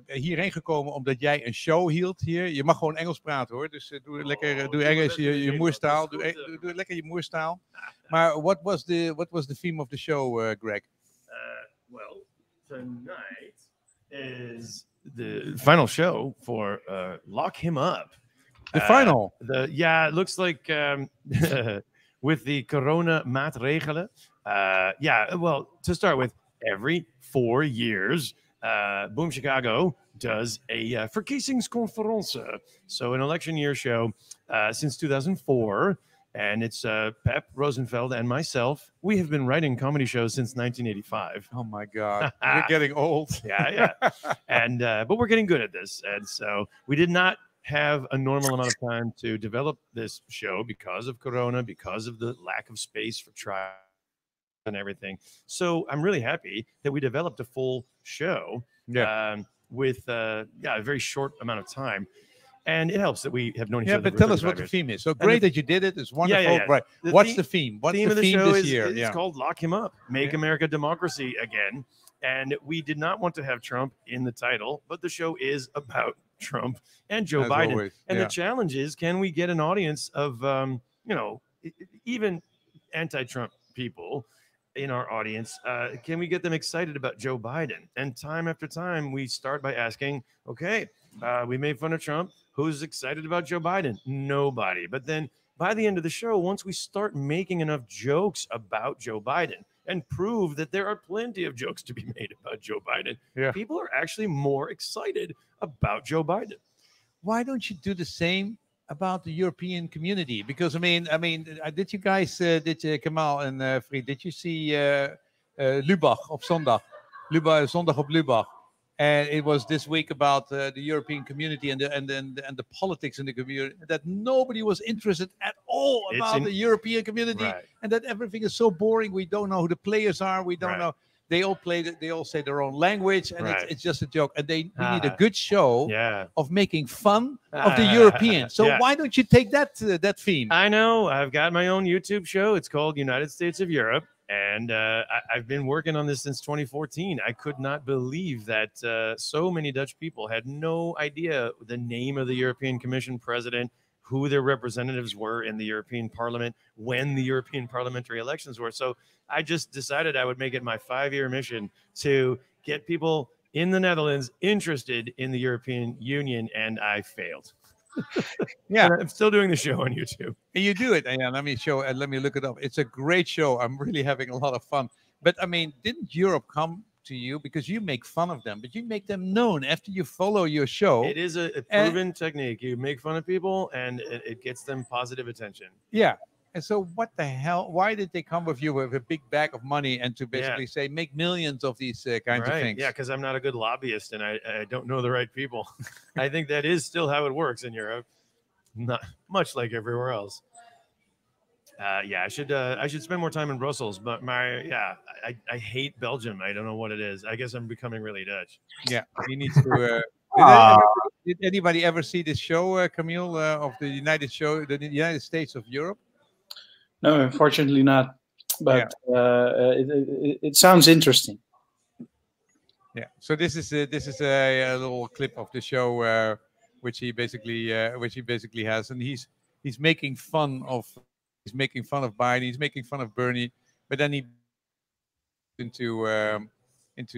hierheen gekomen omdat jij een show hield hier. Je mag gewoon Engels praten hoor. Dus doe lekker doe Engels je moerstaal. Doe lekker je moerstaal. Maar what was the theme of the show, Greg? Well, tonight is the final show for Lock Him Up. The final. It looks like with the corona maatregelen. Well, to start with, every 4 years, Boom Chicago does a verkiezingsconferentie. So an election year show since 2004. And it's Pep Rosenfeld and myself. We have been writing comedy shows since 1985. Oh my God, you're getting old. Yeah. And but we're getting good at this. And so we did not have a normal amount of time to develop this show because of Corona, because of the lack of space for trial and everything. So I'm really happy that we developed a full show with a very short amount of time. And it helps that we have known each other. Yeah, but tell us what the theme is. So great that you did it. It's wonderful. Yeah. Right. What's the theme? What's the theme of the show this year? It's called Lock Him Up, Make America Democracy Again. And we did not want to have Trump in the title, but the show is about Trump and Joe Biden. Always. And the challenge is, can we get an audience of, even anti-Trump people in our audience? Can we get them excited about Joe Biden? And time after time, we start by asking, okay, we made fun of Trump. Who's excited about Joe Biden? Nobody. But then by the end of the show, once we start making enough jokes about Joe Biden and prove that there are plenty of jokes to be made about Joe Biden, people are actually more excited about Joe Biden. Why don't you do the same about the European community? Because I mean, did you guys, Kamal and Fried, did you see Lubach op zondag? Zondag op Lubach. And it was this week about the European community and the politics in the community, that nobody was interested at all about the European community, and that everything is so boring. We don't know who the players are. We don't know. They all they all say their own language, and it's just a joke. And we need a good show of making fun of the Europeans. So why don't you take that theme? I know. I've got my own YouTube show. It's called United States of Europe. And I've been working on this since 2014. I could not believe that so many Dutch people had no idea the name of the European Commission president, who their representatives were in the European Parliament, when the European parliamentary elections were. So I just decided I would make it my 5-year mission to get people in the Netherlands interested in the European Union, and I failed. I'm still doing the show on YouTube. And you do it, and let me look it up. It's a great show. I'm really having a lot of fun. But I mean, didn't Europe come to you because you make fun of them, but you make them known after you follow your show? It is a proven technique. You make fun of people, and it gets them positive attention. Yeah. And so what the hell, why did they come with you with a big bag of money and to basically say, make millions of these kinds of things? Yeah, because I'm not a good lobbyist and I don't know the right people. I think that is still how it works in Europe. Not much like everywhere else. I should spend more time in Brussels, but I hate Belgium. I don't know what it is. I guess I'm becoming really Dutch. Yeah, he needs to. Did anybody ever see this show, Camille, of the United States of Europe? No, unfortunately not. But it sounds interesting. Yeah. So this is a little clip of the show which he basically has, and he's making fun of Biden, he's making fun of Bernie, but then he into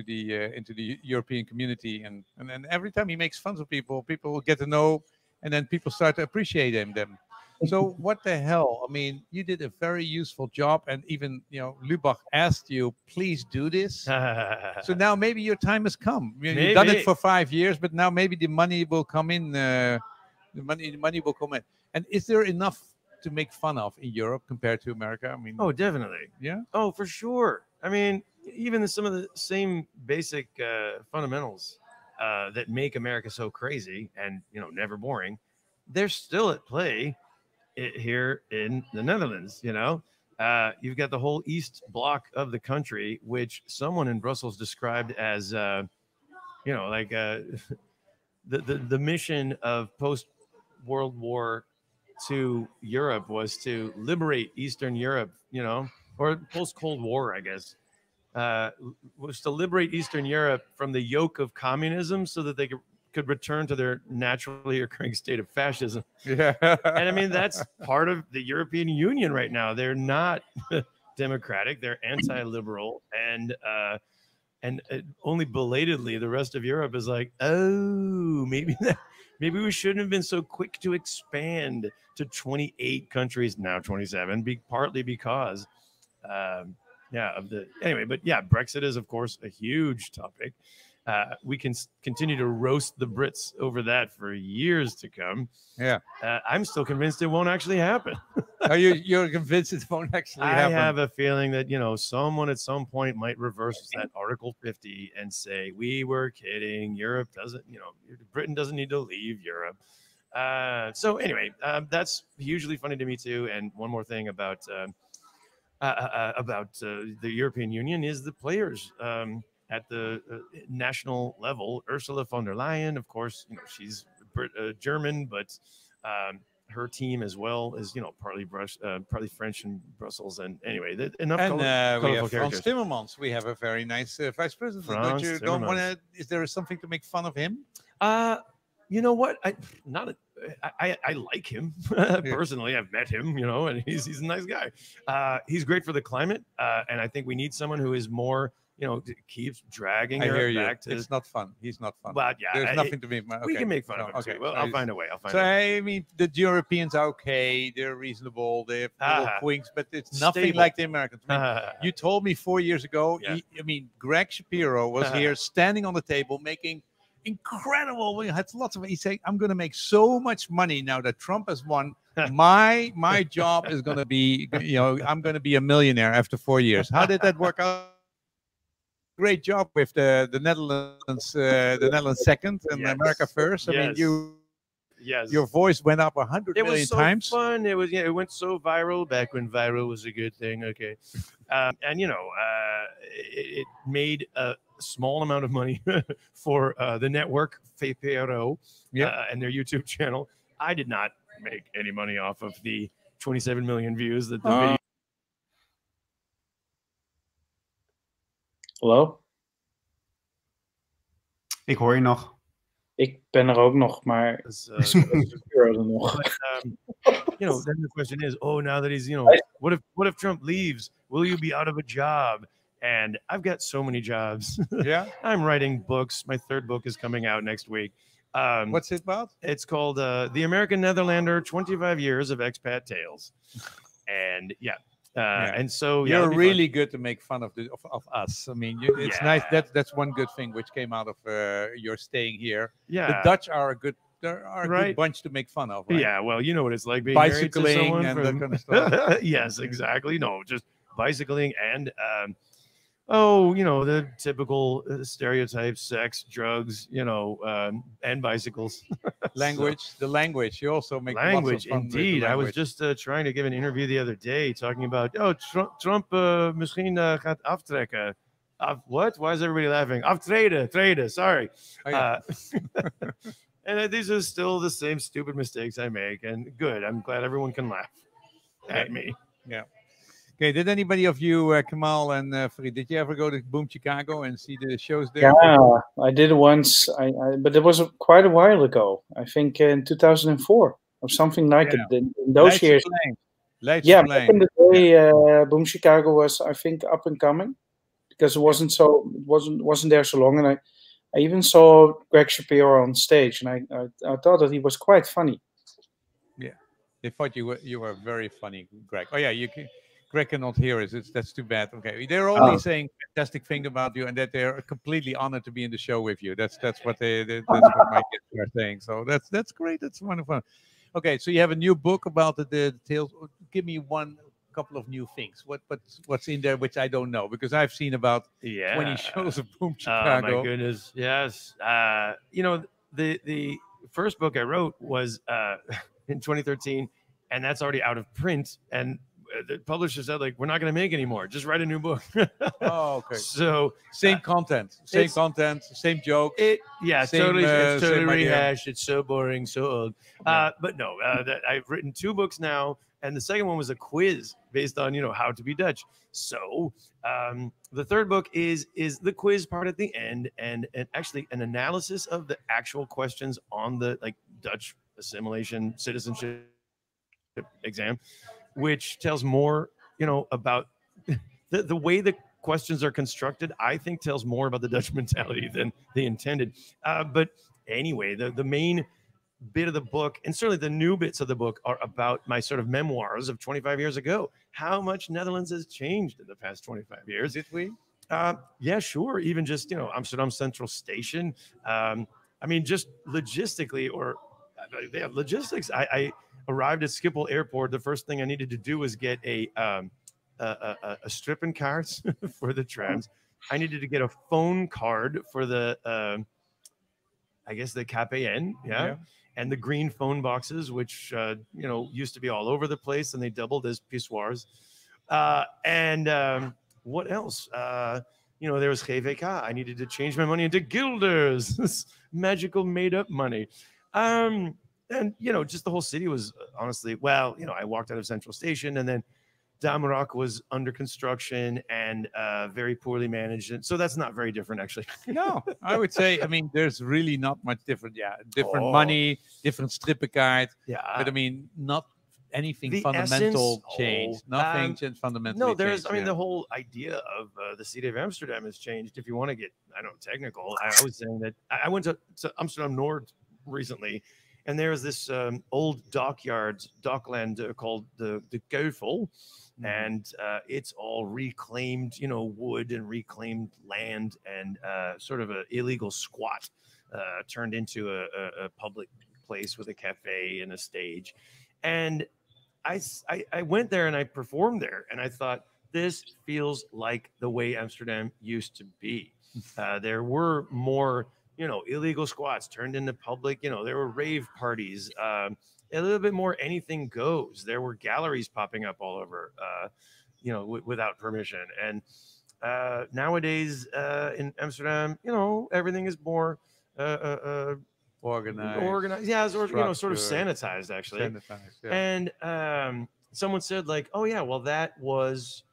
the European community, and then every time he makes fun of people will get to know, and then people start to appreciate them. So what the hell? I mean, you did a very useful job, and even Lubach asked you, please do this. So now maybe your time has come. You've done it for 5 years, but now maybe the money will come in. The money will come in. And is there enough to make fun of in Europe compared to America? I mean, oh, definitely. Yeah. Oh, for sure. I mean, even some of the same basic fundamentals that make America so crazy and never boring, they're still at play here in the Netherlands. You've got the whole East Bloc of the country, which someone in Brussels described as, the mission of post-World War II Europe was to liberate Eastern Europe, or post-Cold War, I guess. was to liberate Eastern Europe from the yoke of communism so that they could return to their naturally occurring state of fascism. Yeah. And I mean, that's part of the European Union right now. They're not democratic, they're anti-liberal, and only belatedly the rest of Europe is like, oh, maybe we shouldn't have been so quick to expand to 28 countries, now 27, partly because anyway, but yeah, Brexit is of course a huge topic. We can continue to roast the Brits over that for years to come. Yeah. I'm still convinced it won't actually happen. Are you're convinced it won't actually happen? I have a feeling that, someone at some point might reverse that Article 50 and say, we were kidding. Europe doesn't, Britain doesn't need to leave Europe. So anyway, that's hugely funny to me too. And one more thing about the European Union is the players. At the national level, Ursula von der Leyen, of course, she's German, but her team as well is, partly French in Brussels. And anyway, enough. And we have characters. Frans Timmermans. We have a very nice vice president. Don't want to? Is there something to make fun of him? You know what? I like him personally. I've met him, and he's a nice guy. He's great for the climate, and I think we need someone who is more. Keeps dragging her back to. It's not fun. He's not fun. But yeah, there's nothing to make. We can make fun of him too. Well, I'll find a way. I mean, the Europeans are okay. They're reasonable. They have little quinks, but it's nothing Stable. like the Americans. I mean, you told me 4 years ago. Yeah. Greg Shapiro was here, standing on the table, making incredible. We had lots of. He said, "I'm going to make so much money now that Trump has won. My job is going to be, I'm going to be a millionaire after 4 years." How did that work out? Great job with the Netherlands second and America first. I mean, your voice went up 100 million times. It was so fun. It went so viral back when viral was a good thing. Okay, and it made a small amount of money for the network VPRO and their YouTube channel. I did not make any money off of the 27 million views that the video. Hallo? Ik hoor je nog. Ik ben er ook nog, maar er nog. Then the question is, now that he's, what if Trump leaves? Will you be out of a job? And I've got so many jobs. Yeah. I'm writing books. My third book is coming out next week. What's it about? It's called The American Netherlander, 25 Years of Expat Tales. And and so you're really good to make fun of us. I mean, it's nice. That's one good thing which came out of your staying here. Yeah, the Dutch are a good bunch to make fun of. Right? Yeah, well, you know what it's like being bicycling and that kind of stuff. Yes, exactly. No, just bicycling and the typical stereotypes: sex, drugs, and bicycles. The language. You also make language. Lots of fun Indeed, I was just trying to give an interview the other day talking about Trump misschien gaat aftrekken. What? Why is everybody laughing? Aftreden. Sorry. Oh, yeah. And these are still the same stupid mistakes I make. And good. I'm glad everyone can laugh at me. Yeah. Okay, did anybody of you, Kamal and Farid, did you ever go to Boom Chicago and see the shows there? Yeah, I did once, but it was quite a while ago. I think in 2004 or something like it. In those years. Back in the day, Boom Chicago was, I think, up and coming because it wasn't there so long, and I even saw Greg Shapiro on stage, and I thought that he was quite funny. Yeah, they thought you were very funny, Greg. Oh yeah, Greg cannot hear us. That's too bad. Okay, they're only saying fantastic thing about you, and that they're completely honored to be in the show with you. That's what that's what my kids are saying. So that's great. That's wonderful. Okay, so you have a new book about the tales. Give me couple of new things. What's in there which I don't know, because I've seen about 20 shows of Boom Chicago. Oh my goodness, yes. The first book I wrote was in 2013, and that's already out of print. And the publisher said, like, we're not going to make any more. Just write a new book. Oh, okay. So Same content, same jokes. Yeah, Same, totally. It's same totally idea. rehashed. It's so boring, so old. But no, I've written 2 books now, and the second one was a quiz based on how to be Dutch. So the third book is the quiz part at the end, and actually an analysis of the actual questions on the Dutch assimilation citizenship exam, which tells more about the way the questions are constructed. I think tells more about the Dutch mentality than they intended. But anyway, the main bit of the book, and certainly the new bits of the book, are about my sort of memoirs of 25 years ago. How much Netherlands has changed in the past 25 years. Did we? Yeah, sure. Even just Amsterdam Central Station. I mean, just logistically, logistics. I arrived at Schiphol Airport. The first thing I needed to do was get a stripping cards for the trams. I needed to get a phone card for the I guess the KPN, yeah. And the green phone boxes, which used to be all over the place, and they doubled as pissoirs. And what else? There was GVK. I needed to change my money into guilders, this magical made-up money. And just the whole city was honestly, I walked out of Central Station, and then Damarak was under construction and very poorly managed. And so that's not very different, actually. No, I would say, I mean, there's really not much different. Yeah, different money, different strippenkaart. Yeah. But I mean, not anything The fundamental essence, changed. Nothing changed fundamentally. No, there's, changed, the whole idea of the city of Amsterdam has changed. If you want to get, technical, I was saying that I went to Amsterdam Nord recently, and there was this old dockland called the Keuvel. And it's all reclaimed, wood and reclaimed land, and sort of an illegal squat turned into a public place with a cafe and a stage. And I went there and I performed there, and I thought, this feels like the way Amsterdam used to be. There were more, illegal squats turned into public, there were rave parties. A little bit more anything goes. There were galleries popping up all over, without permission. And nowadays in Amsterdam, everything is more organized. Yeah, sort of sanitized, actually. Sanitized, yeah. And someone said, like, oh yeah, well, that was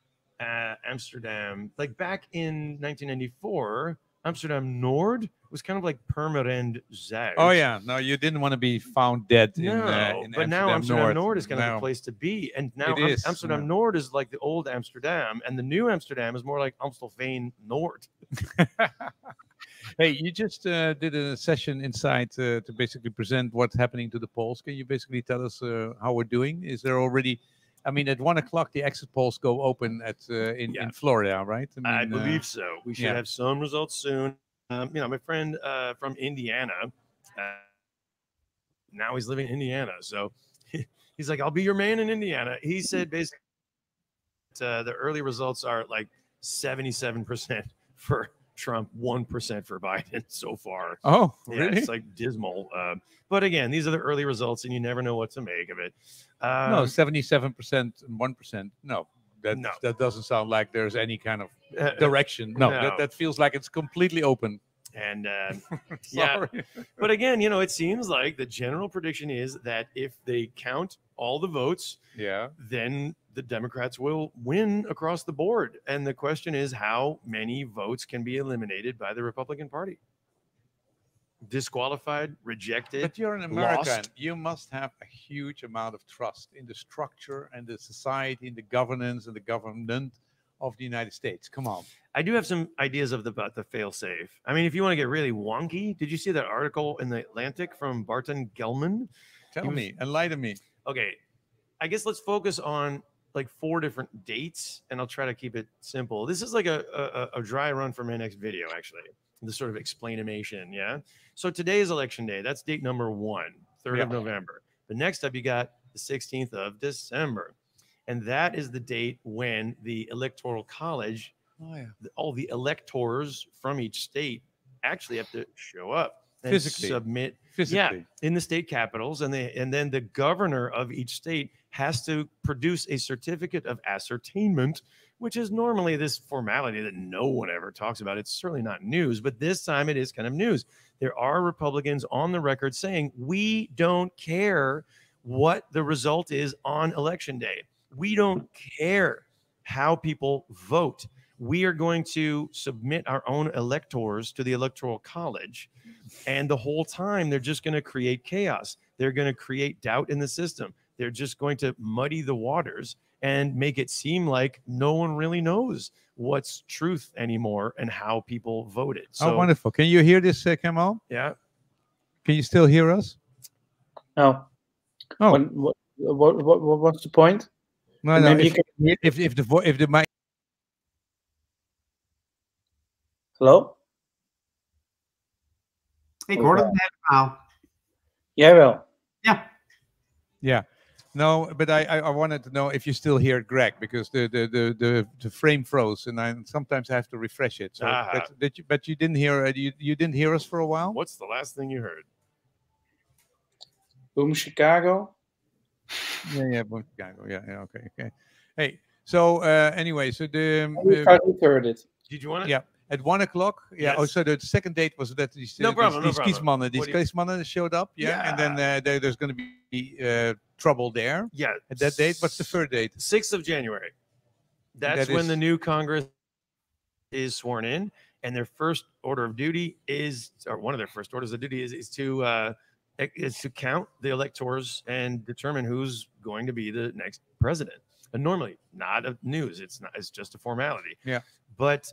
Amsterdam. Like back in 1994, Amsterdam Nord was kind of like Purmerend Zuid. Oh yeah, no, you didn't want to be found dead. But now Amsterdam Nord is kind of the place to be, and now Amsterdam Nord is like the old Amsterdam, and the new Amsterdam is more like Amstelveen Nord. Hey, you just did a session inside to basically present what's happening to the polls. Can you basically tell us how we're doing? Is there already? I mean, at 1 o'clock the exit polls go open in Florida, right? I believe so. We should have some results soon. My friend from Indiana, now he's living in Indiana, so he's like, "I'll be your man in Indiana." He said basically the early results are like 77% for Trump, 1% for Biden so far. Oh, yeah, really? It's like dismal. But again, these are the early results, and you never know what to make of it. No, 77% and 1%. No. That doesn't sound like there's any kind of direction. No. That feels like it's completely open. And yeah, but again, it seems like the general prediction is that if they count all the votes, then the Democrats will win across the board. And the question is, how many votes can be eliminated by the Republican Party? Disqualified, rejected. But you're an American. Lost. You must have a huge amount of trust in the structure and the society, in the governance and the government of the United States. Come on. I do have some ideas about the fail-safe. I mean, if you want to get really wonky, did you see that article in the Atlantic from Barton Gelman? Tell me, enlighten me. Okay, I guess let's focus on like 4 different dates, and I'll try to keep it simple. This is like a dry run for my next video, actually. The sort of explanation, yeah? So today is election day. That's date number 1, 3rd of November. But next up, you got the 16th of December. And that is the date when the Electoral College, all the electors from each state actually have to show up and submit in the state capitals. And then the governor of each state has to produce a certificate of ascertainment, which is normally this formality that no one ever talks about. It's certainly not news, but this time it is kind of news. There are Republicans on the record saying, we don't care what the result is on election day. We don't care how people vote. We are going to submit our own electors to the Electoral College. And the whole time, they're just going to create chaos. They're going to create doubt in the system. They're just going to muddy the waters and make it seem like no one really knows what's truth anymore and how people voted. So, oh, wonderful. Can you hear this, Kamal? Yeah. Can you still hear us? No. Oh. What's the point? No, no. If the mic. Hello? Ik hoorde het net al. Jawel. Ja. Yeah. No, but I wanted to know if you still hear Greg, because the frame froze, and sometimes I have to refresh it. So but you didn't hear you didn't hear us for a while. What's the last thing you heard? Boom Chicago. Yeah, Boom Chicago. Yeah, okay. Hey, so anyway, so I heard it. Did you want to? Yeah. At 1 o'clock, yeah. Yes. Oh, so the second date was that these No problem. kiesmannen, these kiesmannen showed up, yeah, and then there's going to be trouble there. Yeah. At that date, what's the third date? 6th of January. That's when the new Congress is sworn in, and their first order of duty is, or one of their first orders of duty is to count the electors and determine who's going to be the next president. And normally, not a news. It's just a formality. Yeah. But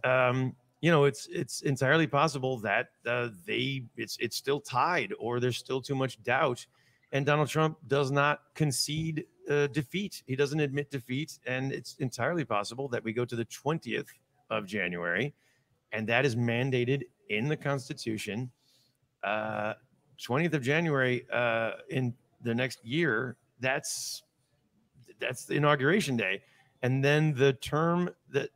you know, it's entirely possible that it's still tied, or there's still too much doubt, and Donald Trump does not concede defeat. He doesn't admit defeat, and it's entirely possible that we go to the 20th of January, and that is mandated in the Constitution. 20th of January in the next year. That's the inauguration day, and then the term that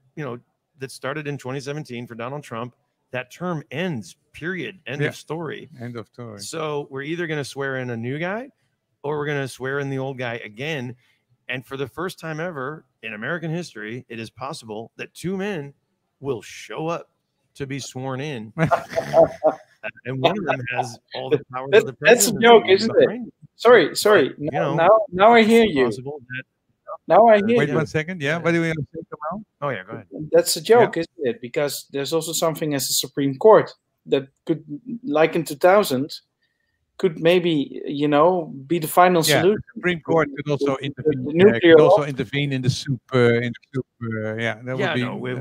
that started in 2017 for Donald Trump, that term ends, period. End of story. End of story. So we're either going to swear in a new guy, or we're going to swear in the old guy again. And for the first time ever in American history, it is possible that two men will show up to be sworn in. And one of them has all the powers of the president. That's a joke, isn't it? Sorry. Now I hear you. Now I hear Wait you. 1 second. Yeah, what do we have to say, Kamal? Oh, yeah, go ahead. That's a joke, isn't it? Because there's also something as a Supreme Court that could, like in 2000, could maybe, be the final solution. The Supreme Court could also intervene. Intervene in the soup.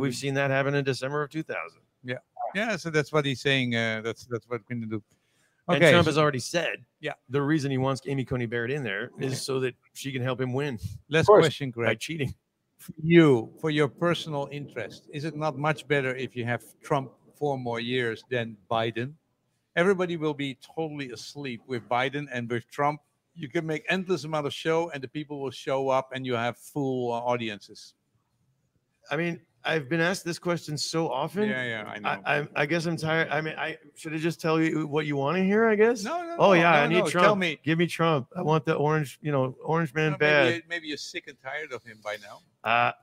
We've seen that happen in December of 2000. Yeah. So that's what he's saying. That's what we're going to do. Okay, and Trump has already said, yeah, the reason he wants Amy Coney Barrett in there is so that she can help him win. Last question, Greg. By cheating. For your personal interest, is it not much better if you have Trump 4 more years than Biden? Everybody will be totally asleep with Biden, and with Trump, you can make endless amount of show, and the people will show up, and you have full audiences. I mean, I've been asked this question so often. Yeah, I know. I guess I'm tired. I mean, I should have just tell you what you want to hear, I guess. No. I need Trump. Tell me. Give me Trump. I want the orange man bad. Maybe you're sick and tired of him by now.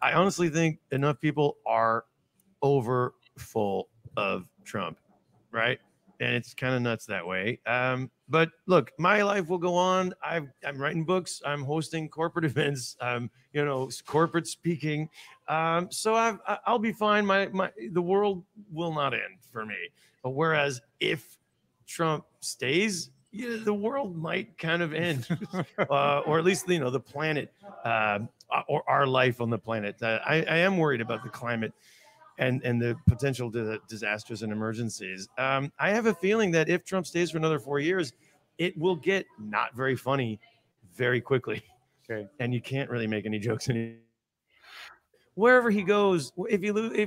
I honestly think enough people are over full of Trump, right? And it's kind of nuts that way. But look, my life will go on. I'm writing books. I'm hosting corporate events. Corporate speaking. So I'll be fine. The world will not end for me. But whereas if Trump stays, the world might kind of end, or at least the planet, or our life on the planet. I am worried about the climate and the potential disasters and emergencies. I have a feeling that if Trump stays for another 4 years, it will get not very funny very quickly. Okay. And you can't really make any jokes anymore. Wherever he goes, if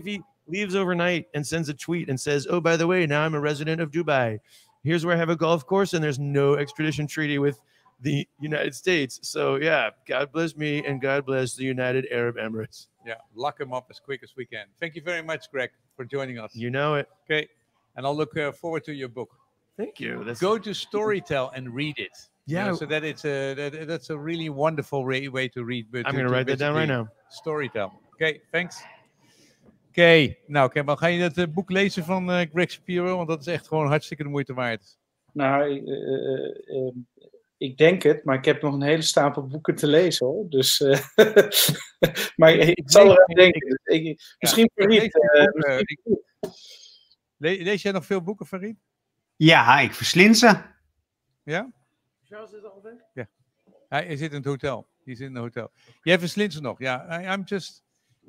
he leaves overnight and sends a tweet and says, "Oh, by the way, now I'm a resident of Dubai. Here's where I have a golf course, and there's no extradition treaty with the United States. So yeah, God bless me and God bless the United Arab Emirates." Yeah, lock him up as quick as we can. Thank you very much, Greg, for joining us. You know it. Okay, and I'll look forward to your book. Thank you. Go to Storytel and read it. Yeah, so that it's that's a really wonderful way to read. But I'm going to write that down right now. Storytell. Oké, thanks. Oké, nou Kemal, ga je dat boek lezen van Greg Shapiro? Want dat is echt gewoon hartstikke de moeite waard. Nou, ik denk het, maar ik heb nog een hele stapel boeken te lezen hoor. Dus, maar ik zal er aan denken. Misschien Farid. Lees jij nog veel boeken, Farid? Ja, ik verslind ze. Ja? Charles is al weg? Ja. Hij zit in het hotel. Die zit in het hotel. Jij verslindt ze nog. Ja,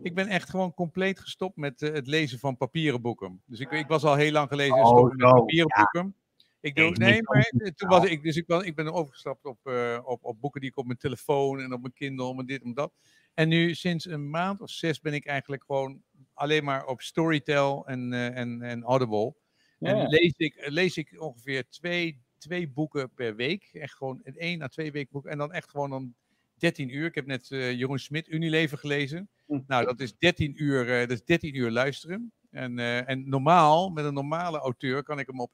ik ben echt gewoon compleet gestopt met het lezen van papieren boeken. Dus ik was al heel lang geleden gestopt met papieren boeken. Ik ben overgestapt op boeken die ik op mijn telefoon en op mijn Kindle en dit en dat. En nu sinds een maand of 6 ben ik eigenlijk gewoon alleen maar op Storytel en Audible. Ja. En lees ik ongeveer twee boeken per week. Echt gewoon 1 à 2 weken boeken. En dan echt gewoon dan 13 uur. Ik heb net Jeroen Smit Unilever gelezen. Nou, dat is 13 uur, luisteren. En normaal, met een normale auteur, kan ik hem op